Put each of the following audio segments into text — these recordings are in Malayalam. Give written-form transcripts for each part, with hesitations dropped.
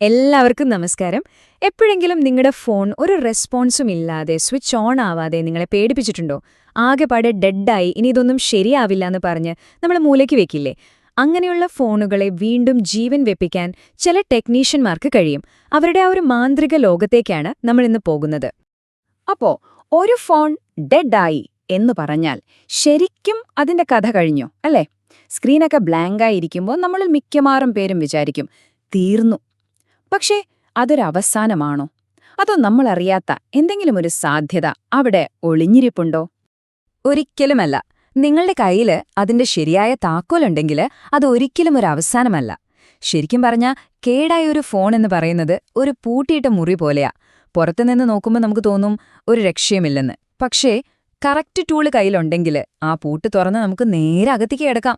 എല്ലാവർക്കും നമസ്കാരം. എപ്പോഴെങ്കിലും നിങ്ങളുടെ ഫോൺ ഒരു റെസ്പോൺസും ഇല്ലാതെ സ്വിച്ച് ഓൺ ആവാതെ നിങ്ങളെ പേടിപ്പിച്ചിട്ടുണ്ടോ? ആകെപ്പാടെ ഡെഡായി ഇനി ഇതൊന്നും ശരിയാവില്ല എന്ന് പറഞ്ഞ് നമ്മൾ മൂലയ്ക്ക് വെക്കില്ലേ? അങ്ങനെയുള്ള ഫോണുകളെ വീണ്ടും ജീവൻ വെപ്പിക്കാൻ ചില ടെക്നീഷ്യന്മാർക്ക് കഴിയും. അവരുടെ ആ ഒരു മാന്ത്രിക ലോകത്തേക്കാണ് നമ്മളിന്ന് പോകുന്നത്. അപ്പോ ഒരു ഫോൺ ഡെഡായി എന്ന് പറഞ്ഞാൽ ശരിക്കും അതിന്റെ കഥ കഴിഞ്ഞു അല്ലേ? സ്ക്രീനൊക്കെ ബ്ലാങ്കായിരിക്കുമ്പോൾ നമ്മളിൽ മിക്കവാറും പേരും വിചാരിക്കും തീർന്നു. പക്ഷേ അതൊരവസാനമാണോ? അതോ നമ്മളറിയാത്ത എന്തെങ്കിലും ഒരു സാധ്യത അവിടെ ഒളിഞ്ഞിരിപ്പുണ്ടോ? ഒരിക്കലുമല്ല. നിങ്ങളുടെ കയ്യിൽ അതിന്റെ ശരിയായ താക്കോലുണ്ടെങ്കിൽ അതൊരിക്കലും ഒരു അവസാനമല്ല. ശരിക്കും പറഞ്ഞാൽ കേടായ ഒരു ഫോൺ എന്ന് പറയുന്നത് ഒരു പൂട്ടിയിട്ട മുറി പോലെയാ. പുറത്തുനിന്ന് നോക്കുമ്പോൾ നമുക്ക് തോന്നും ഒരു രക്ഷയുമില്ലെന്ന്. പക്ഷേ കറക്റ്റ് ടൂള് കയ്യിലുണ്ടെങ്കിൽ ആ പൂട്ട് തുറന്ന് നമുക്ക് നേരെ അകത്തേക്ക് കിടക്കാം.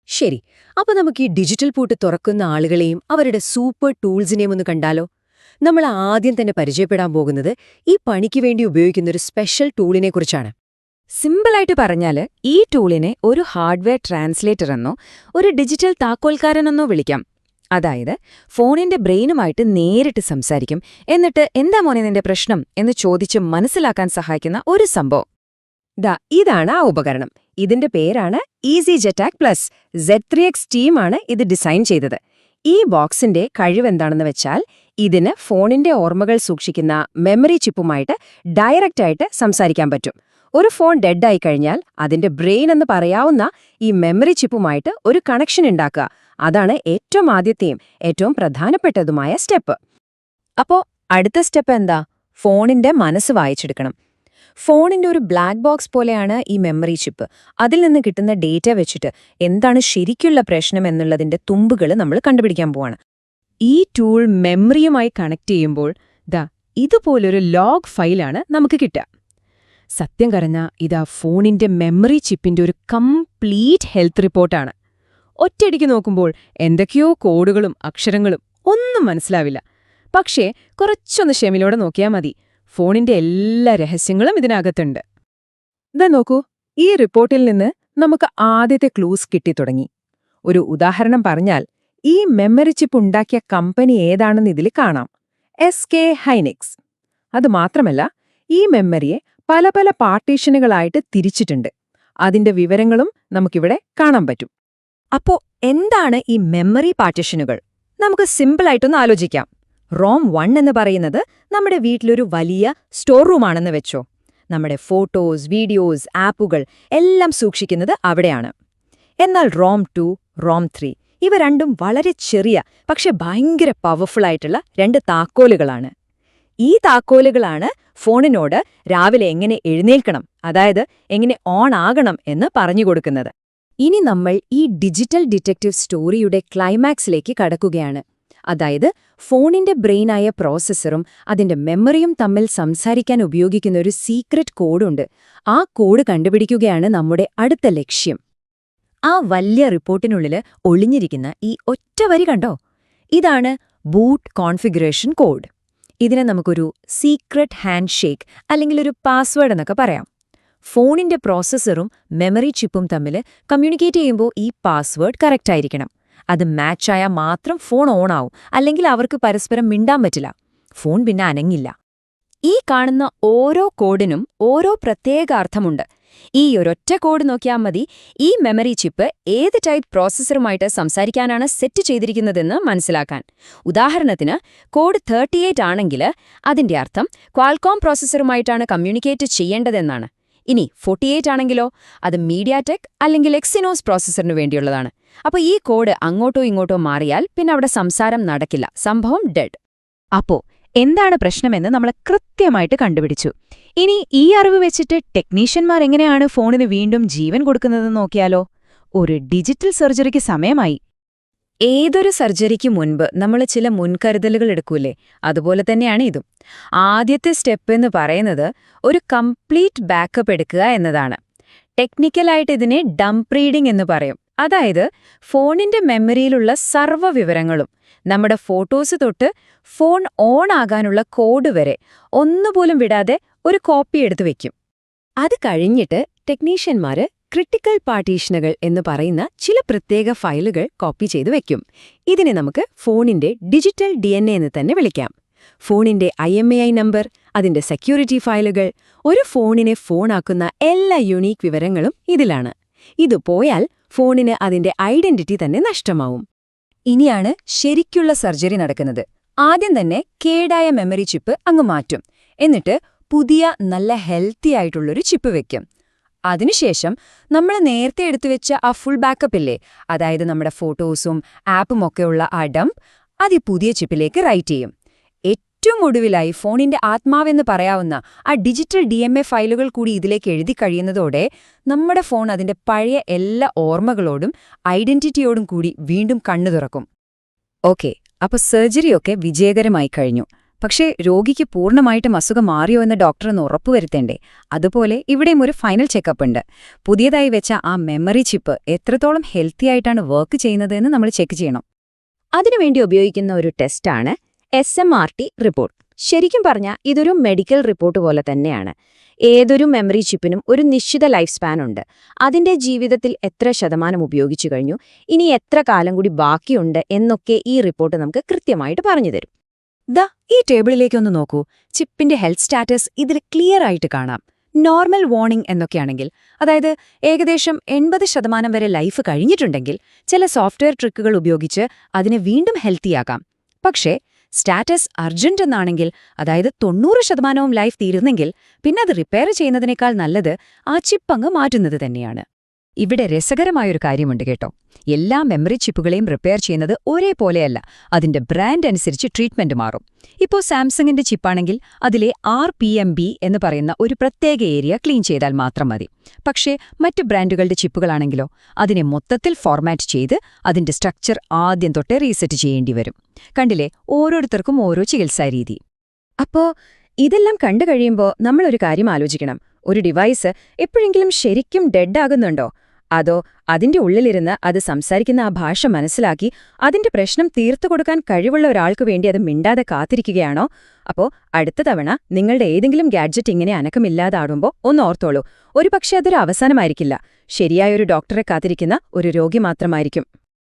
ശരി, അപ്പൊ നമുക്ക് ഈ ഡിജിറ്റൽ പൂട്ട് തുറക്കുന്ന ആളുകളെയും അവരുടെ സൂപ്പർ ടൂൾസിനെയും ഒന്ന് കണ്ടാലോ? നമ്മൾ ആദ്യം തന്നെ പരിചയപ്പെടാൻ പോകുന്നത് ഈ പണിക്ക് വേണ്ടി ഉപയോഗിക്കുന്ന ഒരു സ്പെഷ്യൽ ടൂളിനെക്കുറിച്ചാണ്. സിമ്പിളായിട്ട് പറഞ്ഞാൽ ഈ ടൂളിനെ ഒരു ഹാർഡ്വെയർ ട്രാൻസ്ലേറ്റർ എന്നോ ഒരു ഡിജിറ്റൽ താക്കോൽക്കാരനെന്നോ വിളിക്കാം. അതായത് ഫോണിന്റെ ബ്രെയിനുമായിട്ട് നേരിട്ട് സംസാരിക്കും, എന്നിട്ട് എന്താ മോനെ നിന്റെ പ്രശ്നം എന്ന് ചോദിച്ച് മനസ്സിലാക്കാൻ സഹായിക്കുന്ന ഒരു സംഭവം. ഇതാണ് ആ ഉപകരണം. ഇതിന്റെ പേരാണ് EasyJet Plus. Z3X ടീമാണ് ഇത് ഡിസൈൻ ചെയ്തത്. ഈ ബോക്സിന്റെ കഴിവെന്താണെന്ന് വെച്ചാൽ ഇതിന് ഫോണിന്റെ ഓർമ്മകൾ സൂക്ഷിക്കുന്ന മെമ്മറി ചിപ്പുമായിട്ട് ഡയറക്റ്റായിട്ട് സംസാരിക്കാൻ പറ്റും. ഒരു ഫോൺ ഡെഡായി കഴിഞ്ഞാൽ അതിന്റെ ബ്രെയിൻ എന്ന് പറയാവുന്ന ഈ മെമ്മറി ചിപ്പുമായിട്ട് ഒരു കണക്ഷൻ ഉണ്ടാക്കുക. അതാണ് ഏറ്റവും ആദ്യത്തെയും ഏറ്റവും പ്രധാനപ്പെട്ടതുമായ സ്റ്റെപ്പ്. അപ്പോ അടുത്ത സ്റ്റെപ്പ് എന്താ? ഫോണിന്റെ മനസ്സ് വായിച്ചെടുക്കണം. ഫോണിന്റെ ഒരു ബ്ലാക്ക് ബോക്സ് പോലെയാണ് ഈ മെമ്മറി ചിപ്പ്. അതിൽ നിന്ന് കിട്ടുന്ന ഡേറ്റ വെച്ചിട്ട് എന്താണ് ശരിക്കുള്ള പ്രശ്നം എന്നുള്ളതിന്റെ തുമ്പുകൾ നമ്മൾ കണ്ടുപിടിക്കാൻ പോവാണ്. ഈ ടൂൾ മെമ്മറിയുമായി കണക്ട് ചെയ്യുമ്പോൾ ഇതുപോലൊരു ലോഗ് ഫയലാണ് നമുക്ക് കിട്ടുക. സത്യം പറഞ്ഞാൽ ഇതാ ഫോണിന്റെ മെമ്മറി ചിപ്പിന്റെ ഒരു കംപ്ലീറ്റ് ഹെൽത്ത് റിപ്പോർട്ടാണ്. ഒറ്റയടിക്ക് നോക്കുമ്പോൾ എന്തൊക്കെയോ കോഡുകളും അക്ഷരങ്ങളും ഒന്നും മനസ്സിലാവില്ല. പക്ഷേ കുറച്ചൊന്ന് ക്ഷമയോടെ നോക്കിയാൽ മതി. ഫോണിന്റെ എല്ലാ രഹസ്യങ്ങളും ഇതിനകത്തുണ്ട്. നോക്കൂ, ഈ റിപ്പോർട്ടിൽ നിന്ന് നമുക്ക് ആദ്യത്തെ ക്ലൂസ് കിട്ടിത്തുടങ്ങി. ഒരു ഉദാഹരണം പറഞ്ഞാൽ ഈ മെമ്മറി ചിപ്പ് ഉണ്ടാക്കിയ കമ്പനി ഏതാണെന്ന് ഇതിൽ കാണാം. SK Hynix. അതുമാത്രമല്ല, ഈ മെമ്മറിയെ പല പല പാർട്ടീഷനുകളായിട്ട് തിരിച്ചിട്ടുണ്ട്. അതിന്റെ വിവരങ്ങളും നമുക്കിവിടെ കാണാൻ പറ്റും. അപ്പോ എന്താണ് ഈ മെമ്മറി പാർട്ടീഷനുകൾ? നമുക്ക് സിമ്പിളായിട്ടൊന്ന് ആലോചിക്കാം. ROM 1 എന്ന് പറയുന്നത് നമ്മുടെ വീട്ടിലൊരു വലിയ സ്റ്റോർ റൂമാണെന്ന് വെച്ചോ. നമ്മുടെ ഫോട്ടോസ്, വീഡിയോസ്, ആപ്പുകൾ എല്ലാം സൂക്ഷിക്കുന്നത് അവിടെയാണ്. എന്നാൽ ROM 2, ROM 3 ഇവ രണ്ടും വളരെ ചെറിയ പക്ഷെ ഭയങ്കര പവർഫുള്ളായിട്ടുള്ള രണ്ട് താക്കോലുകളാണ്. ഈ താക്കോലുകളാണ് ഫോണിനോട് രാവിലെ എങ്ങനെ എഴുന്നേൽക്കണം, അതായത് എങ്ങനെ ഓൺ ആകണം എന്ന് പറഞ്ഞുകൊടുക്കുന്നത്. ഇനി നമ്മൾ ഈ ഡിജിറ്റൽ ഡിറ്റക്റ്റീവ് സ്റ്റോറിയുടെ ക്ലൈമാക്സിലേക്ക് കടക്കുകയാണ്. അതായത് ഫോണിന്റെ ബ്രെയിനായ പ്രോസസ്സറും അതിന്റെ മെമ്മറിയും തമ്മിൽ സംസാരിക്കാൻ ഉപയോഗിക്കുന്ന ഒരു സീക്രട്ട് കോഡുണ്ട്. ആ കോഡ് കണ്ടുപിടിക്കുകയാണ് നമ്മുടെ അടുത്ത ലക്ഷ്യം. ആ വലിയ റിപ്പോർട്ടിനുള്ളിൽ ഒളിഞ്ഞിരിക്കുന്ന ഈ ഒറ്റ വരി കണ്ടോ? ഇതാണ് ബൂട്ട് കോൺഫിഗറേഷൻ കോഡ്. ഇതിനെ നമുക്കൊരു സീക്രട്ട് ഹാൻഡ് ഷേക്ക് അല്ലെങ്കിൽ ഒരു പാസ്വേഡ് എന്നൊക്കെ പറയാം. ഫോണിന്റെ പ്രോസസ്സറും മെമ്മറി ചിപ്പും തമ്മിൽ കമ്മ്യൂണിക്കേറ്റ് ചെയ്യുമ്പോൾ ഈ പാസ്വേഡ് കറക്റ്റായിരിക്കണം. അത് മാച്ചായാൽ മാത്രം ഫോൺ ഓണാവും, അല്ലെങ്കിൽ അവർക്ക് പരസ്പരം മിണ്ടാൻ പറ്റില്ല. ഫോൺ പിന്നെ അനങ്ങില്ല. ഈ കാണുന്ന ഓരോ കോഡിനും ഓരോ പ്രത്യേക അർത്ഥമുണ്ട്. ഈ ഒരൊറ്റ കോഡ് നോക്കിയാൽ മതി ഈ മെമ്മറി ചിപ്പ് ഏത് ടൈപ്പ് പ്രോസസ്സറുമായിട്ട് സംസാരിക്കാനാണ് സെറ്റ് ചെയ്തിരിക്കുന്നതെന്ന് മനസ്സിലാക്കാൻ. ഉദാഹരണത്തിന് കോഡ് 38 ആണെങ്കിൽ അതിന്റെ അർത്ഥം ക്വാൾകോം പ്രോസസ്സറുമായിട്ടാണ് കമ്മ്യൂണിക്കേറ്റ് ചെയ്യേണ്ടതെന്നാണ്. ഇനി 48 ആണെങ്കിലോ അത് മീഡിയാടെക് അല്ലെങ്കിൽ എക്സിനോസ് പ്രോസസ്സറിനു വേണ്ടിയുള്ളതാണ്. അപ്പോൾ ഈ കോഡ് അങ്ങോട്ടോ ഇങ്ങോട്ടോ മാറിയാൽ പിന്നെ അവിടെ സംസാരം നടക്കില്ല, സംഭവം ഡെഡ്. അപ്പോ എന്താണ് പ്രശ്നമെന്ന് നമ്മൾ കൃത്യമായിട്ട് കണ്ടുപിടിച്ചു. ഇനി ഈ അറിവ് വെച്ചിട്ട് ടെക്നീഷ്യന്മാർ എങ്ങനെയാണ് ഫോണിന് വീണ്ടും ജീവൻ കൊടുക്കുന്നതെന്ന് നോക്കിയാലോ? ഒരു ഡിജിറ്റൽ സർജറിക്ക് സമയമായി. ഏതൊരു സർജറിക്ക് മുൻപ് നമ്മൾ ചില മുൻകരുതലുകൾ എടുക്കൂലേ? അതുപോലെ തന്നെയാണ് ഇതും. ആദ്യത്തെ സ്റ്റെപ്പ് എന്ന് പറയുന്നത് ഒരു കംപ്ലീറ്റ് ബാക്കപ്പ് എടുക്കുക എന്നതാണ്. ടെക്നിക്കലായിട്ട് ഇതിനെ ഡംപ് റീഡിംഗ് എന്ന് പറയും. അതായത് ഫോണിന്റെ മെമ്മറിയിലുള്ള സർവ്വ വിവരങ്ങളും, നമ്മുടെ ഫോട്ടോസ് തൊട്ട് ഫോൺ ഓൺ ആകാനുള്ള കോഡ് വരെ ഒന്നുപോലും വിടാതെ ഒരു കോപ്പി എടുത്തു വെക്കും. അത് കഴിഞ്ഞിട്ട് ടെക്നീഷ്യന്മാര് ക്രിട്ടിക്കൽ പാർട്ടീഷനുകൾ എന്ന് പറയുന്ന ചില പ്രത്യേക ഫയലുകൾ കോപ്പി ചെയ്തു വെക്കും. ഇതിനെ നമുക്ക് ഫോണിന്റെ ഡിജിറ്റൽ DNA എന്ന് തന്നെ വിളിക്കാം. ഫോണിന്റെ IMEI നമ്പർ, അതിന്റെ സെക്യൂരിറ്റി ഫയലുകൾ, ഒരു ഫോണിനെ ഫോണാക്കുന്ന എല്ലാ യുണീക്ക് വിവരങ്ങളും ഇതിലാണ്. ഇത് പോയാൽ ഫോണിന് അതിന്റെ ഐഡന്റിറ്റി തന്നെ നഷ്ടമാവും. ഇനിയാണ് ശരിക്കുള്ള സർജറി നടക്കുന്നത്. ആദ്യം തന്നെ കേടായ മെമ്മറി ചിപ്പ് അങ്ങ് മാറ്റും. എന്നിട്ട് പുതിയ നല്ല ഹെൽത്തി ആയിട്ടുള്ളൊരു ചിപ്പ് വെക്കും. അതിനുശേഷം നമ്മൾ നേരത്തെ എടുത്തുവെച്ച ആ ഫുൾ ബാക്കപ്പ് ഇല്ലേ, അതായത് നമ്മുടെ ഫോട്ടോസും ആപ്പും ഒക്കെയുള്ള ആ ഡംപ്, അത് ഈ പുതിയ ചിപ്പിലേക്ക് റൈറ്റ് ചെയ്യും. ഏറ്റവും ഒടുവിലായി ഫോണിന്റെ ആത്മാവെന്ന് പറയാവുന്ന ആ ഡിജിറ്റൽ DMA ഫയലുകൾ കൂടി ഇതിലേക്ക് എഴുതി കഴിയുന്നതോടെ നമ്മുടെ ഫോൺ അതിന്റെ പഴയ എല്ലാ ഓർമ്മകളോടും ഐഡന്റിറ്റിയോടും കൂടി വീണ്ടും കണ്ണു തുറക്കും. ഓക്കെ, അപ്പോൾ സർജറിയൊക്കെ വിജയകരമായി കഴിഞ്ഞു. പക്ഷേ രോഗിക്ക് പൂർണ്ണമായിട്ടും അസുഖം മാറിയോ എന്ന് ഡോക്ടർ ഒന്ന് ഉറപ്പുവരുത്തേണ്ടേ? അതുപോലെ ഇവിടെയും ഒരു ഫൈനൽ ചെക്കപ്പ് ഉണ്ട്. പുതിയതായി വെച്ച ആ മെമ്മറി ചിപ്പ് എത്രത്തോളം ഹെൽത്തി ആയിട്ടാണ് വർക്ക് ചെയ്യുന്നതെന്ന് നമ്മൾ ചെക്ക് ചെയ്യണം. അതിനുവേണ്ടി ഉപയോഗിക്കുന്ന ഒരു ടെസ്റ്റാണ് SMRT റിപ്പോർട്ട്. ശരിക്കും പറഞ്ഞാൽ ഇതൊരു മെഡിക്കൽ റിപ്പോർട്ട് പോലെ തന്നെയാണ്. ഏതൊരു മെമ്മറി ചിപ്പിനും ഒരു നിശ്ചിത ലൈഫ് സ്പാൻ ഉണ്ട്. അതിന്റെ ജീവിതത്തിൽ എത്ര ശതമാനം ഉപയോഗിച്ചു കഴിഞ്ഞു, ഇനി എത്ര കാലം കൂടി ബാക്കിയുണ്ട് എന്നൊക്കെ ഈ റിപ്പോർട്ട് നമുക്ക് കൃത്യമായിട്ട് പറഞ്ഞു തരും. ദാ ഈ ടേബിളിലേക്കൊന്ന് നോക്കൂ. ചിപ്പിന്റെ ഹെൽത്ത് സ്റ്റാറ്റസ് ഇതിൽ ക്ലിയർ ആയിട്ട് കാണാം. നോർമൽ വാർണിംഗ് എന്നൊക്കെയാണെങ്കിൽ, അതായത് ഏകദേശം 80% വരെ ലൈഫ് കഴിഞ്ഞിട്ടുണ്ടെങ്കിൽ ചില സോഫ്റ്റ്വെയർ ട്രിക്കുകൾ ഉപയോഗിച്ച് അതിനെ വീണ്ടും ഹെൽത്തിയാക്കാം. പക്ഷേ സ്റ്റാറ്റസ് അർജന്റ് എന്നാണെങ്കിൽ, അതായത് 90% ലൈഫ് തീരുന്നെങ്കിൽ, പിന്നെ അത് റിപ്പയർ ചെയ്യുന്നതിനേക്കാൾ നല്ലത് ആ ചിപ്പ് അങ്ങ് മാറ്റുന്നത് തന്നെയാണ്. ഇവിടെ രസകരമായൊരു കാര്യമുണ്ട് കേട്ടോ. എല്ലാ മെമ്മറി ചിപ്പുകളെയും റിപ്പയർ ചെയ്യുന്നത് ഒരേപോലെയല്ല. അതിന്റെ ബ്രാൻഡ് അനുസരിച്ച് ട്രീറ്റ്മെന്റ് മാറും. ഇപ്പോൾ സാംസങ്ങിന്റെ ചിപ്പാണെങ്കിൽ അതിലെ RPMB എന്ന് പറയുന്ന ഒരു പ്രത്യേക ഏരിയ ക്ലീൻ ചെയ്താൽ മാത്രം മതി. പക്ഷേ മറ്റ് ബ്രാൻഡുകളുടെ ചിപ്പുകളാണെങ്കിലോ അതിനെ മൊത്തത്തിൽ ഫോർമാറ്റ് ചെയ്ത് അതിന്റെ സ്ട്രക്ചർ ആദ്യം തൊട്ടേ റീസെറ്റ് ചെയ്യേണ്ടി വരും. കണ്ടില്ലേ, ഓരോരുത്തർക്കും ഓരോ ചികിത്സാരീതി. അപ്പോ ഇതെല്ലാം കണ്ടു കഴിയുമ്പോൾ നമ്മളൊരു കാര്യം ആലോചിക്കണം. ഒരു ഡിവൈസ് എപ്പോഴെങ്കിലും ശരിക്കും ഡെഡ് ആകുന്നുണ്ടോ? അതോ അതിന്റെ ഉള്ളിലിരുന്ന് അത് സംസാരിക്കുന്ന ആ ഭാഷ മനസ്സിലാക്കി അതിന്റെ പ്രശ്നം തീർത്തു കൊടുക്കാൻ കഴിവുള്ള ഒരാൾക്ക് വേണ്ടി അത് മിണ്ടാതെ കാത്തിരിക്കുകയാണോ? അപ്പോ അടുത്ത തവണ നിങ്ങളുടെ ഏതെങ്കിലും ഗാഡ്ജറ്റ് ഇങ്ങനെ അനക്കമില്ലാതാടുമ്പോൾ ഒന്ന് ഓർത്തോളൂ, ഒരുപക്ഷെ അതൊരു അവസാനമായിരിക്കില്ല. ശരിയായൊരു ഡോക്ടറെ കാത്തിരിക്കുന്ന ഒരു രോഗി മാത്രമായിരിക്കും.